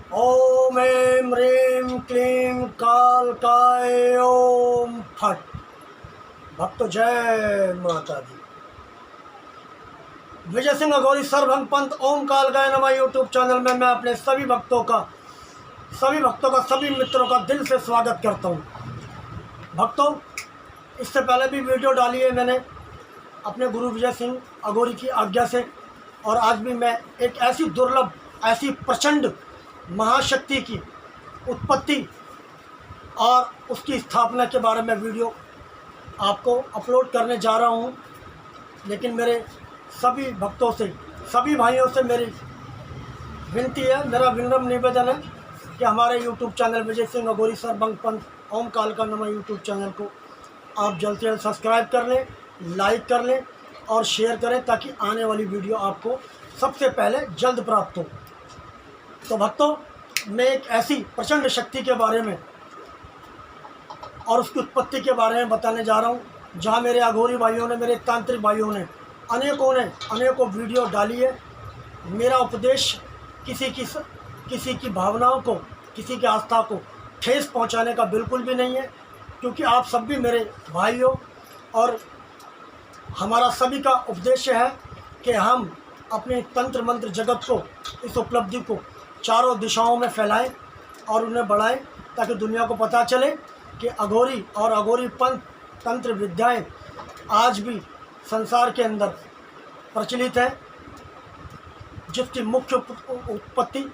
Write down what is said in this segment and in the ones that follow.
ओम ऐं ह्रीं क्लीं कालकाय ओम फट। भक्तो जय माता दी। विजय सिंह अघोरी सरभंग पंत ओम कालकाय नमः यूट्यूब चैनल में मैं अपने सभी भक्तों का सभी मित्रों का दिल से स्वागत करता हूं। भक्तों, इससे पहले भी वीडियो डाली है मैंने अपने गुरु विजय सिंह अघोरी की आज्ञा से, और आज भी मैं एक ऐसी दुर्लभ, ऐसी प्रचंड महाशक्ति की उत्पत्ति और उसकी स्थापना के बारे में वीडियो आपको अपलोड करने जा रहा हूं। लेकिन मेरे सभी भक्तों से, सभी भाइयों से मेरी विनती है, मेरा विनम्र निवेदन है कि हमारे YouTube चैनल विजय सिंह अघोरी सरभंग पंत ओम कालका नमः YouTube चैनल को आप जल्द से जल्द सब्सक्राइब कर लें, लाइक कर लें और शेयर करें, ताकि आने वाली वीडियो आपको सबसे पहले जल्द प्राप्त हो। तो भक्तों, मैं एक ऐसी प्रचंड शक्ति के बारे में और उसकी उत्पत्ति के बारे में बताने जा रहा हूँ, जहाँ मेरे अघोरी भाइयों ने, मेरे तांत्रिक भाइयों ने अनेकों वीडियो डाली है। मेरा उपदेश किसी की भावनाओं को, किसी की आस्था को ठेस पहुँचाने का बिल्कुल भी नहीं है, क्योंकि आप सब भी मेरे भाइयों, और हमारा सभी का उपदेश है कि हम अपने तंत्र मंत्र जगत को, इस उपलब्धि को चारों दिशाओं में फैलाएं और उन्हें बढ़ाएं, ताकि दुनिया को पता चले कि अघोरी और अघोरी पंथ तंत्र विद्याएं आज भी संसार के अंदर प्रचलित है, जिसकी मुख्य उत्पत्ति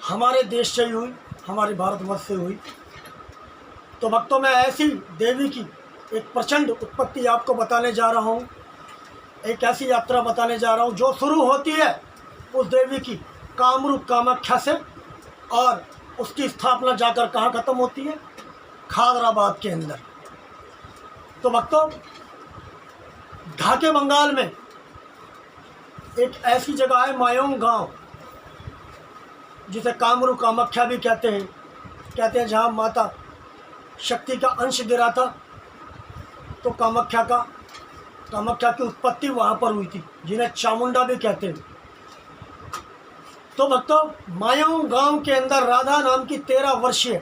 हमारे देश से ही हुई, हमारे भारतवर्ष से हुई। तो भक्तों, मैं ऐसी देवी की एक प्रचंड उत्पत्ति आपको बताने जा रहा हूँ, एक ऐसी यात्रा बताने जा रहा हूँ जो शुरू होती है उस देवी की कामरूप कामाख्या से, और उसकी स्थापना जाकर कहाँ खत्म होती है? खादराबाद के अंदर। तो भक्तों, ढाके बंगाल में एक ऐसी जगह है मायोंग गांव, जिसे कामरूप कामाख्या भी कहते हैं, जहाँ माता शक्ति का अंश गिरा था। तो कामाख्या की उत्पत्ति वहाँ पर हुई थी, जिन्हें चामुंडा भी कहते हैं। तो भक्तों, मायोंग गांव के अंदर राधा नाम की 13 वर्षीय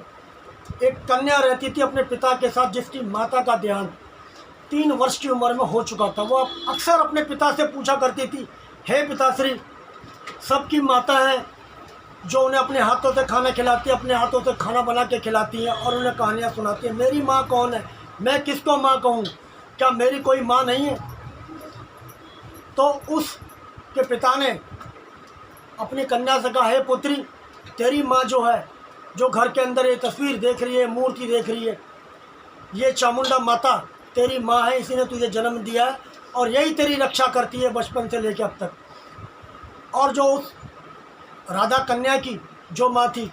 एक कन्या रहती थी अपने पिता के साथ, जिसकी माता का देहांत 3 वर्ष की उम्र में हो चुका था। वो अक्सर अपने पिता से पूछा करती थी, हे पिताश्री, सबकी माता हैं जो उन्हें अपने हाथों से खाना खिलाती है, अपने हाथों से खाना बना के खिलाती हैं और उन्हें कहानियाँ सुनाती हैं। मेरी माँ कौन है? मैं किसको माँ कहूँ? क्या मेरी कोई माँ नहीं है? तो उसके पिता ने अपनी कन्या से कहा, हे पुत्री, तेरी माँ जो है, जो घर के अंदर ये तस्वीर देख रही है, मूर्ति देख रही है, ये चामुंडा माता तेरी माँ है, इसी ने तुझे जन्म दिया है और यही तेरी रक्षा करती है बचपन से लेकर अब तक। और जो उस राधा कन्या की जो माँ थी,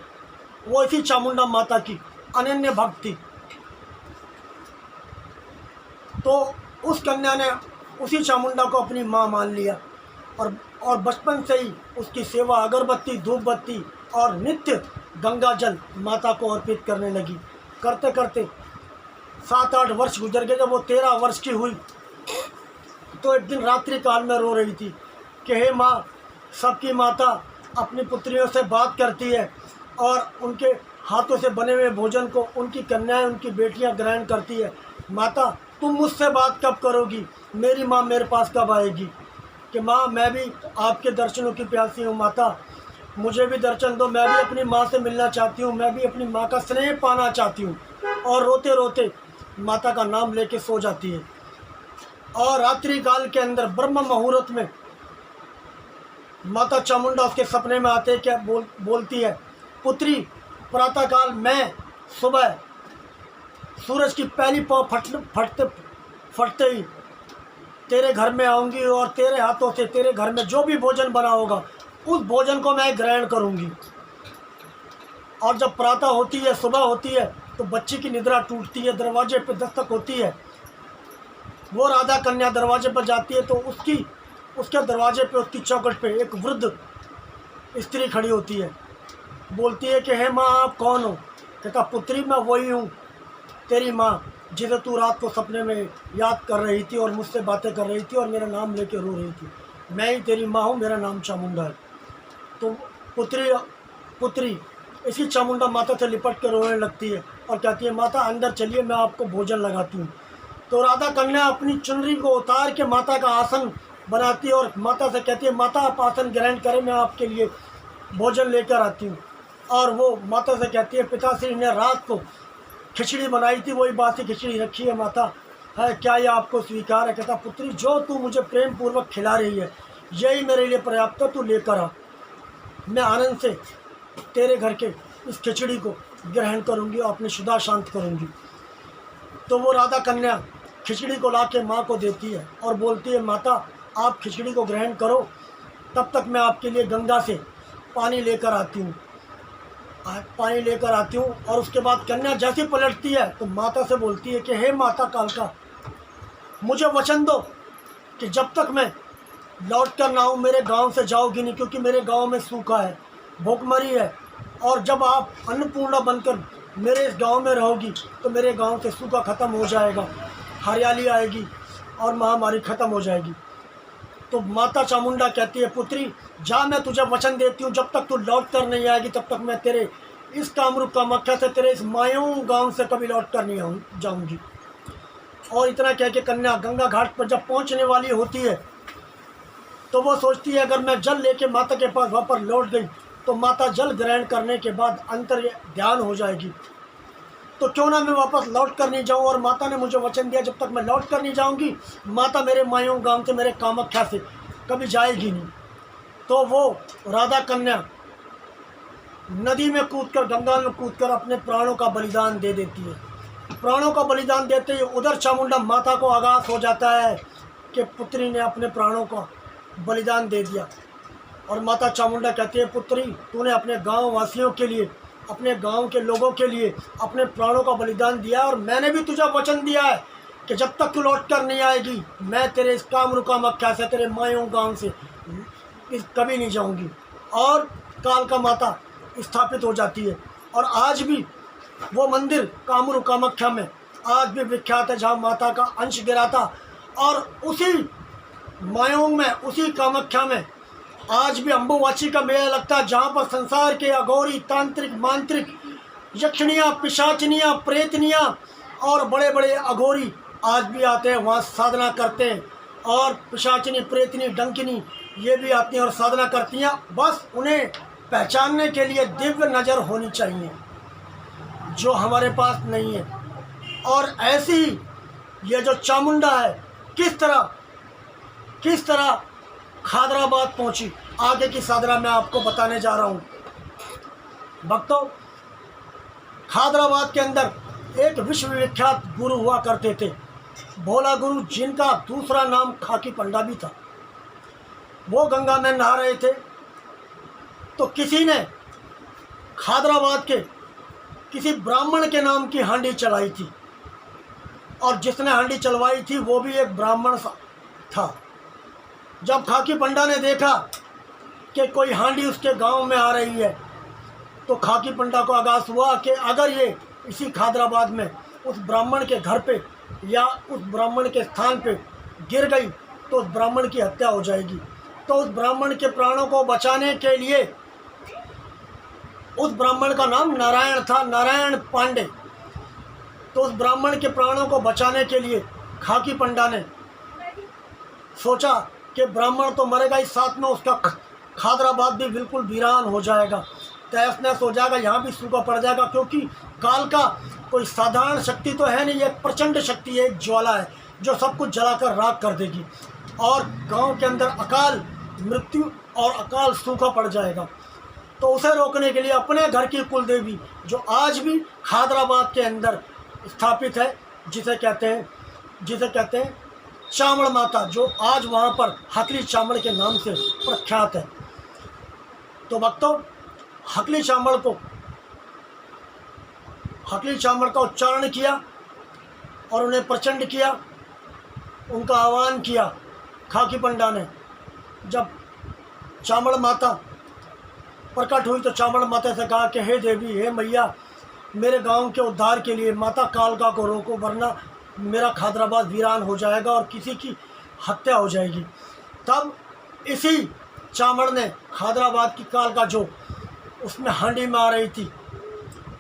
वो इसी चामुंडा माता की अनन्य भक्त थी। तो उस कन्या ने उसी चामुंडा को अपनी माँ मान लिया और बचपन से ही उसकी सेवा, अगरबत्ती, धूप बत्ती और नित्य गंगा जल माता को अर्पित करने लगी। करते करते 7-8 वर्ष गुजर गए। जब वो 13 वर्ष की हुई तो एक दिन रात्रि काल में रो रही थी कि हे माँ, सबकी माता अपनी पुत्रियों से बात करती है और उनके हाथों से बने हुए भोजन को उनकी कन्याएं, उनकी बेटियां ग्रहण करती है। माता, तुम मुझसे बात कब करोगी? मेरी माँ मेरे पास कब आएगी? कि माँ, मैं भी आपके दर्शनों की प्यासी हूँ। माता, मुझे भी दर्शन दो, मैं भी अपनी माँ से मिलना चाहती हूँ, मैं भी अपनी माँ का स्नेह पाना चाहती हूँ। और रोते रोते माता का नाम लेके सो जाती है। और रात्रि काल के अंदर ब्रह्म मुहूर्त में माता चामुंडा उसके सपने में आते क्या बोलती है, पुत्री, प्रातःकाल मैं सुबह सूरज की पहली पाँव फटते ही तेरे घर में आऊँगी और तेरे हाथों से तेरे घर में जो भी भोजन बना होगा उस भोजन को मैं ग्रहण करूँगी। और जब प्रातः होती है, सुबह होती है, तो बच्ची की निद्रा टूटती है, दरवाजे पर दस्तक होती है। वो राधा कन्या दरवाजे पर जाती है तो उसके दरवाजे पे, उसकी चौखट पे एक वृद्ध स्त्री खड़ी होती है। बोलती है कि हे माँ, आप कौन हो? कहता, पुत्री, मैं वही हूँ, तेरी माँ, जिसे तू रात को सपने में याद कर रही थी और मुझसे बातें कर रही थी और मेरा नाम लेके रो रही थी। मैं ही तेरी माँ हूँ, मेरा नाम चामुंडा है। तो पुत्री, इसी चामुंडा माता से लिपट कर रोने लगती है और कहती है, माता अंदर चलिए, मैं आपको भोजन लगाती हूँ। तो राधा कन्या अपनी चुनरी को उतार के माता का आसन बनाती है और माता से कहती है, माता आप आसन ग्रहण करें, मैं आपके लिए भोजन लेकर आती हूँ। और वो माता से कहती है, पिताश्री ने रात को खिचड़ी बनाई थी, वही बासी खिचड़ी रखी है माता, है क्या ये आपको स्वीकार है? कहता, पुत्री जो तू मुझे प्रेम पूर्वक खिला रही है यही मेरे लिए पर्याप्त है, तू लेकर आ, मैं आनंद से तेरे घर के इस खिचड़ी को ग्रहण करूँगी और अपनी शुदा शांत करूँगी। तो वो राधा कन्या खिचड़ी को ला के माँ को देती है और बोलती है, माता आप खिचड़ी को ग्रहण करो, तब तक मैं आपके लिए गंगा से पानी लेकर आती हूँ। पानी लेकर आती हूँ। और उसके बाद कन्या जैसी पलटती है तो माता से बोलती है कि हे माता कालका, मुझे वचन दो कि जब तक मैं लौट कर ना आऊँ मेरे गांव से जाओगी नहीं, क्योंकि मेरे गांव में सूखा है, भूखमरी है। और जब आप अन्नपूर्णा बनकर मेरे इस गांव में रहोगी तो मेरे गांव से सूखा ख़त्म हो जाएगा, हरियाली आएगी और महामारी ख़त्म हो जाएगी। तो माता चामुंडा कहती है, पुत्री जा, मैं तुझे वचन देती हूँ, जब तक तू लौट कर नहीं आएगी तब तक मैं तेरे इस कामरूप कामाख्या से, तेरे इस मायूं गांव से कभी लौट कर नहीं जाऊँगी। और इतना कह के कन्या गंगा घाट पर जब पहुँचने वाली होती है तो वो सोचती है, अगर मैं जल लेके माता के पास वहाँ पर लौट गई तो माता जल ग्रहण करने के बाद अंतर ध्यान हो जाएगी, तो क्यों ना मैं वापस लौट कर नहीं जाऊँ। और माता ने मुझे वचन दिया, जब तक मैं लौट कर नहीं जाऊँगी माता मेरे मायूं गांव से, मेरे कामाख्या से कभी जाएगी नहीं। तो वो राधा कन्या नदी में कूदकर, गंगा में कूदकर अपने प्राणों का बलिदान दे देती है। प्राणों का बलिदान देते ही उधर चामुंडा माता को आगाज हो जाता है कि पुत्री ने अपने प्राणों का बलिदान दे दिया। और माता चामुंडा कहती है, पुत्री तूने अपने गांव वासियों के लिए, अपने गांव के लोगों के लिए अपने प्राणों का बलिदान दिया, और मैंने भी तुझे वचन दिया है कि जब तक तू लौट कर नहीं आएगी मैं तेरे इस कामरूप कामाख्या से, तेरे मायूं गांव से कभी नहीं जाऊंगी। और कालका माता स्थापित हो जाती है। और आज भी वो मंदिर कामरूप कामाख्या में आज भी विख्यात है, जहाँ माता का अंश गिरा था। और उसी मायोंग में, उसी कामाख्या में आज भी अम्बुवाची का मेला लगता है, जहाँ पर संसार के अघोरी, तांत्रिक, मांत्रिक, यक्षिणियाँ, पिशाचिनियाँ, प्रेतनियाँ और बड़े बड़े अघोरी आज भी आते हैं, वहाँ साधना करते हैं। और पिशाचिनी, प्रेतनी, डंकिनी ये भी आती हैं और साधना करती हैं। बस उन्हें पहचानने के लिए दिव्य नज़र होनी चाहिए, जो हमारे पास नहीं है। और ऐसी ही ये जो चामुंडा है किस तरह खादराबाद पहुंची, आगे की साधना मैं आपको बताने जा रहा हूं। भक्तों, खादराबाद के अंदर एक विश्वविख्यात गुरु हुआ करते थे, भोला गुरु, जिनका दूसरा नाम खाकी पंडा भी था। वो गंगा में नहा रहे थे तो किसी ने खादराबाद के किसी ब्राह्मण के नाम की हांडी चलाई थी, और जिसने हांडी चलवाई थी वो भी एक ब्राह्मण था। जब खाकी पंडा ने देखा कि कोई हांडी उसके गांव में आ रही है तो खाकी पंडा को आगाज़ हुआ कि अगर ये इसी खादराबाद में उस ब्राह्मण के घर पे या उस ब्राह्मण के स्थान पे गिर गई तो उस ब्राह्मण की हत्या हो जाएगी। तो उस ब्राह्मण के प्राणों को बचाने के लिए, उस ब्राह्मण का नाम नारायण था, नारायण पांडे, तो उस ब्राह्मण के प्राणों को बचाने के लिए खाकी पंडा ने सोचा कि ब्राह्मण तो मरेगा ही, साथ में उसका खादराबाद भी बिल्कुल वीरान हो जाएगा, तहस नहस हो जाएगा, यहाँ भी सूखा पड़ जाएगा। क्योंकि काल का कोई साधारण शक्ति तो है नहीं, एक प्रचंड शक्ति है, एक ज्वाला है जो सब कुछ जलाकर राख कर देगी, और गांव के अंदर अकाल मृत्यु और अकाल सूखा पड़ जाएगा। तो उसे रोकने के लिए अपने घर की कुल देवी, जो आज भी खादराबाद के अंदर स्थापित है, जिसे कहते हैं चामड़ माता, जो आज वहाँ पर हकली चामड़ के नाम से प्रख्यात है। तो भक्तों, हकली चामड़ का उच्चारण किया और उन्हें प्रचंड किया, उनका आह्वान किया खाकी पंडा ने। जब चामड़ माता प्रकट हुई तो चामड़ माता से कहा कि हे देवी, हे मैया, मेरे गांव के उद्धार के लिए माता कालका को रोको, वरना मेरा खादराबाद वीरान हो जाएगा और किसी की हत्या हो जाएगी। तब इसी चामड़ ने खादराबाद की कालका, जो उसमें हांडी में आ रही थी,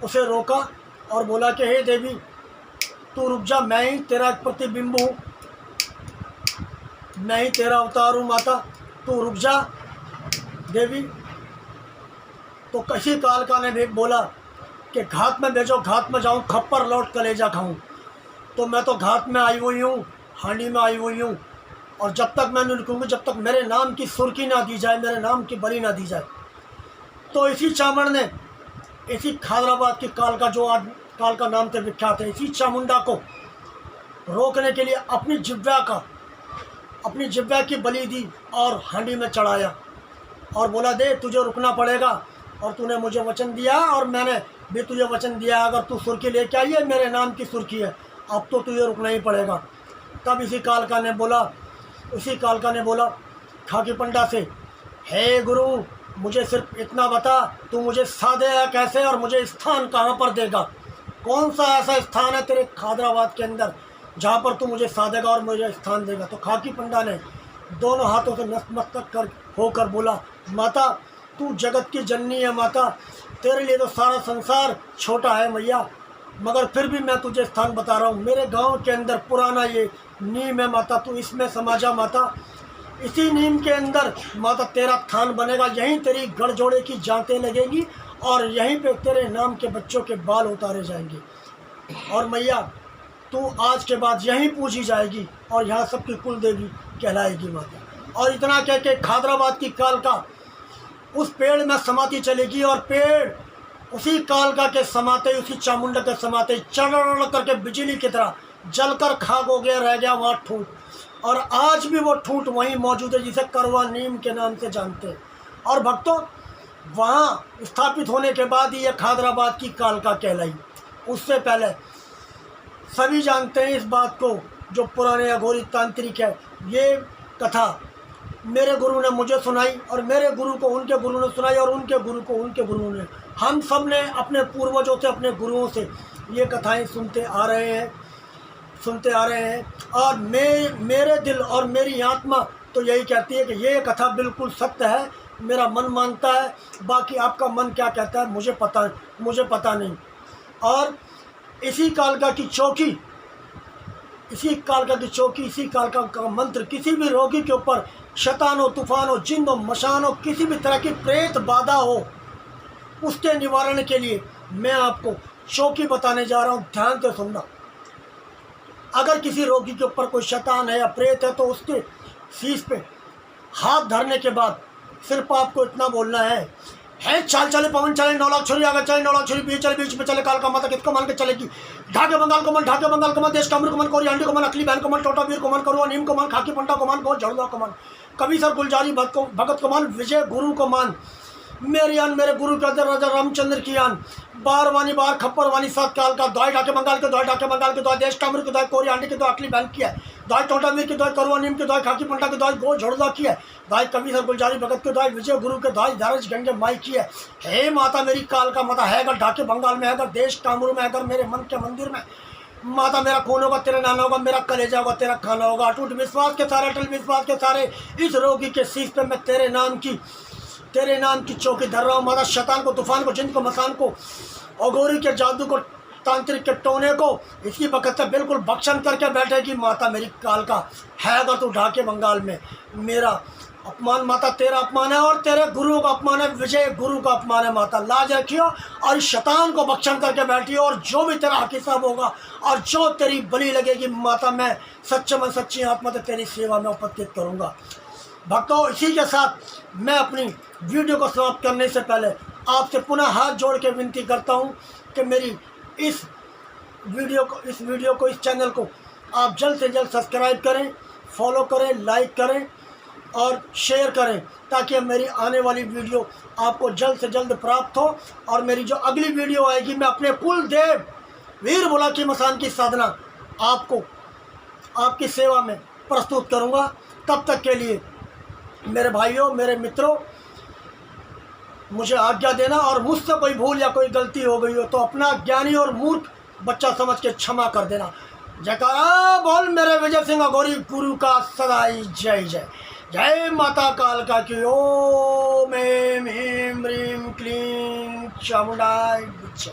उसे रोका और बोला कि हे देवी, तू रुक जा, मैं ही तेरा एक प्रतिबिंब हूँ, मैं ही तेरा अवतार हूँ माता, तू रुक जा देवी। तो किसी कालका ने भी बोला कि घात में भेजो, घात में जाऊँ, खप्पर लौट कलेजा खाऊँ। तो मैं तो घात में आई हुई हूँ, हांडी में आई हुई हूँ, और जब तक मैं नहीं निकलूँगी, जब तक मेरे नाम की सुर्खी ना दी जाए, मेरे नाम की बलि ना दी जाए। तो इसी चामड़ ने, इसी खादराबाद की कालका, जो आज कालका नाम से विख्यात है, इसी चामुंडा को रोकने के लिए अपनी जिह्वा की बलि दी और हांडी में चढ़ाया और बोला, दे, तुझे रुकना पड़ेगा, और तूने मुझे वचन दिया और मैंने भी तुझे वचन दिया, अगर तू सुर्खी लेके आई है, मेरे नाम की सुर्खी है, अब तो तुझे रुकना ही पड़ेगा। तब इसी कालका ने बोला खाकी पंडा से, हे गुरु, मुझे सिर्फ इतना बता, तू मुझे साधेगा कैसे और मुझे स्थान कहाँ पर देगा? कौन सा ऐसा स्थान है तेरे खादराबाद के अंदर जहाँ पर तू मुझे साधेगा और मुझे स्थान देगा? तो खाकी पंडा ने दोनों हाथों से नतमस्तक होकर बोला, माता, तू जगत की जननी है माता, तेरे लिए तो सारा संसार छोटा है मैया, मगर फिर भी मैं तुझे स्थान बता रहा हूँ। मेरे गांव के अंदर पुराना ये नीम है माता, तू इसमें समा जा माता। इसी नीम के अंदर माता तेरा थान बनेगा, यहीं तेरी गढ़जोड़े की जांतें लगेगी और यहीं पे तेरे नाम के बच्चों के बाल उतारे जाएंगे, और मैया तू आज के बाद यहीं पूजी जाएगी और यहाँ सबकी कुल देवी कहलाएगी माता। और इतना कह के खादराबाद की कालका उस पेड़ में समाती चलेगी, और पेड़ उसी कालका के समाते, उसी चामुंडा के समाते चढ़ करके बिजली की तरह जलकर खाक हो गया, रह गया वहाँ ठूंठ। और आज भी वो ठूंठ वहीं मौजूद है, जिसे करवा नीम के नाम से जानते हैं। और भक्तों, वहाँ स्थापित होने के बाद ही यह खादराबाद की कालका कहलाई। उससे पहले सभी जानते हैं इस बात को, जो पुराने अघोरी तांत्रिक है। ये कथा मेरे गुरु ने मुझे सुनाई, और मेरे गुरु को उनके गुरु ने सुनाई, और उनके गुरु को उनके गुरुओं ने। हम सब ने अपने पूर्वजों से, अपने गुरुओं से ये कथाएं सुनते आ रहे हैं। और मेरे दिल और मेरी आत्मा तो यही कहती है कि ये कथा बिल्कुल सत्य है। मेरा मन मानता है, बाकी आपका मन क्या कहता है मुझे पता नहीं। और इसी कालका की चौकी, इसी कालका का मंत्र किसी भी रोगी के ऊपर शैतान हो, तूफान हो, जिन्न हो, मशान हो, किसी भी तरह की प्रेत बाधा हो, उसके निवारण के लिए मैं आपको चौकी बताने जा रहा हूँ। ध्यान से सुनना। अगर किसी रोगी के ऊपर कोई शैतान है या प्रेत है, तो उसके शीश पे हाथ धरने के बाद सिर्फ आपको इतना बोलना है चाल चले पवन चले, 9 लाख छोरी आगे चले, 9 लाख छोरी बीच में चले, कालका माता किसको मान के चलेगी? ढाके बंगाल को मन, देश कामरू को मन, कोरी हांडी को मन, अखली बहन को मन, टोटा वीर को मन, करुआ नीम को मन, खाकी पंडा को मन, गोल झड़ुआ को मन, कवि सर गुलजारी भगत को मान, विजय गुरु को मान, मेरी आन मेरे गुरु के राजा रामचंद्र की आन, बार खप्पर वानी 7 काल का, दवाई ढाके बंगाल के दवाई, देश कामरू के दवाई, कोरी हांडी के दवाई, अखली बहन की है दवाई, टोटा वीर की दवाई, करुआ नीम की दवाई, खाकी पंडा की दवाई, गोल झड़ुआ की है दवाई, कवि सर गुलजारी भगत की दवाई, विजय गुरु के दवाई, धरज गंगे माई की है। हे माता मेरी कालका माता, है अगर ढाके बंगाल में, है अगर देश कामरू में, अगर मेरे मन के मंदिर में, माता मेरा खून होगा तेरा नाना होगा, मेरा कलेजा होगा तेरा खाना होगा। अटूट विश्वास के सारे, अटल विश्वास के सारे इस रोगी के शीश पे मैं तेरे नाम की चौकी धर रहा हूँ माता। शैतान को, तूफान को, जिन्न को, मसान को, अघोरी के जादू को, तांत्रिक के टोने को इसी वक्त से बिल्कुल भक्षण करके बैठेगी माता मेरी कालका। है अगर तू ढाके बंगाल में, मेरा अपमान माता तेरा अपमान है, और तेरे गुरु का अपमान है, विजय गुरु का अपमान है माता। लाज रखियो और इस शैतान को भक्षण करके बैठियो, और जो भी तेरा हक हिसाब होगा और जो तेरी बलि लगेगी माता, मैं सच्चे मन सच्ची आत्मा से तेरी सेवा में उपस्थित करूँगा। भक्तों, इसी के साथ मैं अपनी वीडियो को समाप्त करने से पहले आपसे पुनः हाथ जोड़ के विनती करता हूँ कि मेरी इस वीडियो को, इस चैनल को आप जल्द से जल्द सब्सक्राइब करें, फॉलो करें, लाइक करें और शेयर करें, ताकि मेरी आने वाली वीडियो आपको जल्द से जल्द प्राप्त हो। और मेरी जो अगली वीडियो आएगी, मैं अपने कुल देव वीर भोला की मसान की साधना आपको, आपकी सेवा में प्रस्तुत करूँगा। तब तक के लिए मेरे भाइयों, मेरे मित्रों, मुझे आज्ञा देना, और मुझसे कोई भूल या कोई गलती हो गई हो तो अपना ज्ञानी और मूर्ख बच्चा समझ के क्षमा कर देना। जयकारा बोल मेरे विजय सिंह अघोरी गुरु का सदा ही जय जय। जय माता कालका की। ओम ऐं ह्रीं क्लीं चामुंडाय विच्छ।